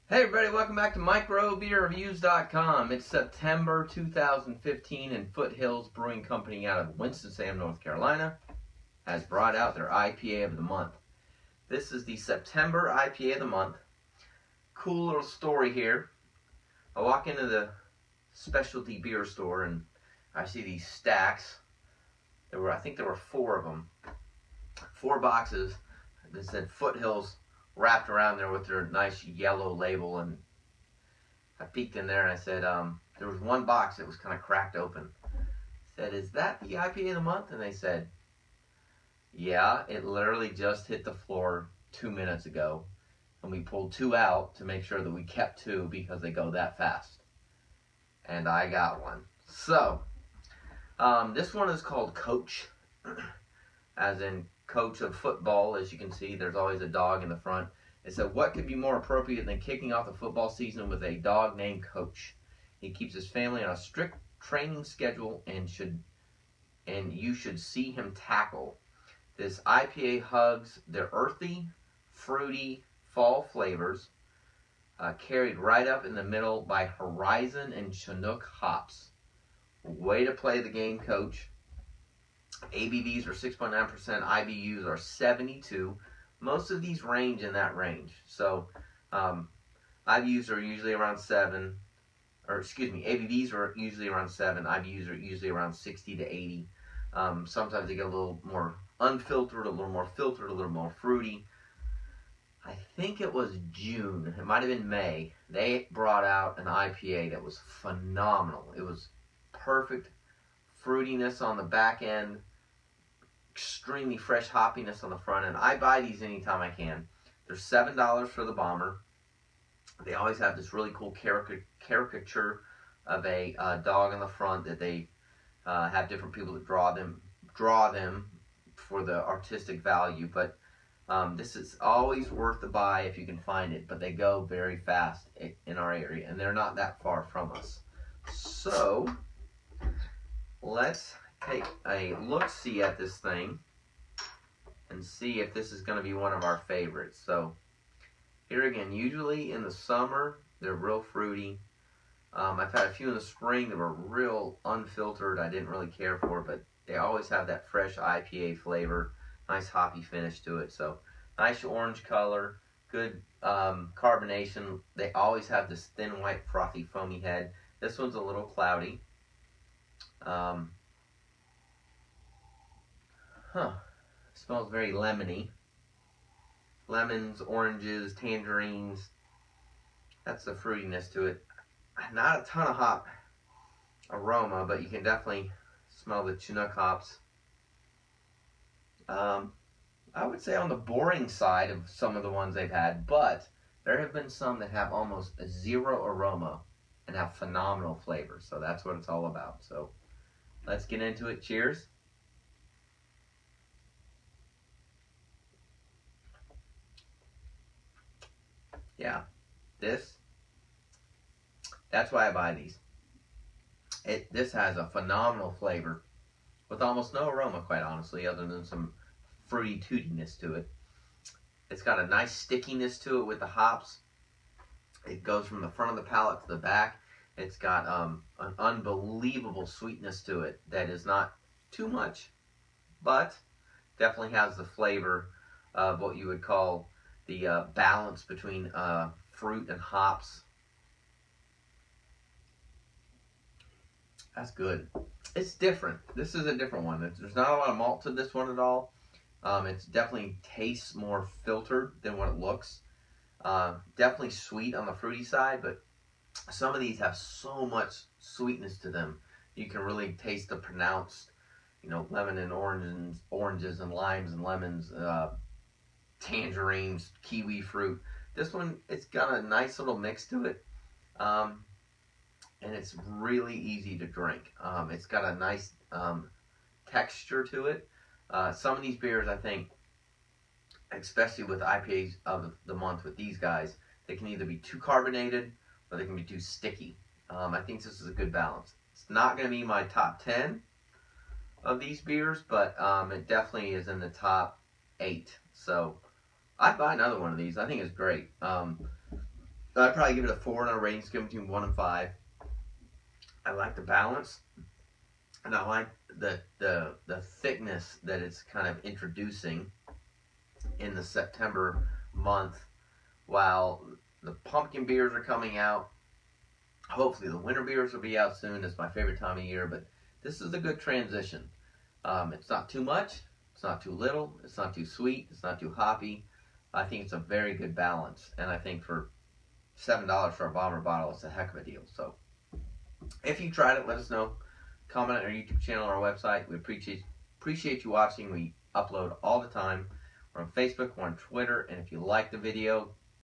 Hey everybody, welcome back to microbeerreviews.com. It's September 2015 and Foothill Brewing Company out of Winston-Salem, North Carolina has brought out their IPA of the month. This is the September IPA of the month. Cool little story here. I walk into the specialty beer store and I see these stacks. I think there were 4 of them. 4 boxes that said Foothills wrapped around there with their nice yellow label, and I peeked in there and I said, there was one box that was kind of cracked open. I said, "Is that the IPA of the month?" And they said, "Yeah, it literally just hit the floor 2 minutes ago, and we pulled 2 out to make sure that we kept 2 because they go that fast." And I got one. So, this one is called Coach, as in coach of football. As you can see, there's always a dog in the front. It said, "What could be more appropriate than kicking off the football season with a dog named Coach? He keeps his family on a strict training schedule and you should see him tackle." This IPA hugs the earthy, fruity fall flavors, carried right up in the middle by Horizon and Chinook hops. Way to play the game, Coach. ABVs are 6.9%, IBUs are 72. Most of these range in that range. So IBUs are usually around 7, or excuse me, ABVs are usually around 7, IBUs are usually around 60 to 80. Sometimes they get a little more unfiltered, a little more filtered, a little more fruity. I think it was June, it might have been May, they brought out an IPA that was phenomenal. It was perfect fruitiness on the back end, extremely fresh hoppiness on the front end. I buy these anytime I can. They're $7 for the bomber. They always have this really cool caricature of a dog on the front that they have different people that draw them for the artistic value. But this is always worth the buy if you can find it. But they go very fast in our area, and they're not that far from us. So let's take a look-see at this thing and see if this is going to be one of our favorites. So here again, usually in the summer they're real fruity. I've had a few in the spring that were real unfiltered. I didn't really care for, but they always have that fresh IPA flavor, nice hoppy finish to it. So nice orange color, good carbonation. They always have this thin white frothy foamy head. This one's a little cloudy. Smells very lemony. Lemons, oranges, tangerines. That's the fruitiness to it. Not a ton of hop aroma, but you can definitely smell the Chinook hops. I would say on the boring side of some of the ones they've had, but there have been some that have almost a 0 aroma and have phenomenal flavor. So that's what it's all about. So let's get into it. Cheers. Yeah, that's why I buy these. This has a phenomenal flavor with almost no aroma, quite honestly, other than some fruity tootiness to it. It's got a nice stickiness to it with the hops. It goes from the front of the palate to the back. It's got an unbelievable sweetness to it that is not too much, but definitely has the flavor of what you would call the balance between fruit and hops. That's good. It's different. This is a different one. There's not a lot of malt to this one at all. It definitely tastes more filtered than what it looks. Definitely sweet on the fruity side, but some of these have so much sweetness to them. You can really taste the pronounced, lemon and oranges and limes and lemons, tangerines, kiwi fruit. This one, it's got a nice little mix to it, and it's really easy to drink. It's got a nice texture to it. Some of these beers, I think, especially with IPAs of the month with these guys, they can either be too carbonated or they can be too sticky. I think this is a good balance. It's not going to be my top 10 of these beers, but it definitely is in the top 8. So I'd buy another one of these. I think it's great. I'd probably give it a 4 on a rating scale between 1 and 5. I like the balance, and I like the thickness that it's kind of introducing in the September month, while the pumpkin beers are coming out. Hopefully the winter beers will be out soon. It's my favorite time of year, but this is a good transition. It's not too much, it's not too little, it's not too sweet, it's not too hoppy. I think it's a very good balance, and I think for $7 for a bomber bottle, it's a heck of a deal. So if you tried it, let us know. Comment on our YouTube channel or our website. We appreciate you watching. We upload all the time. We're on Facebook, we're on Twitter, and if you like the video,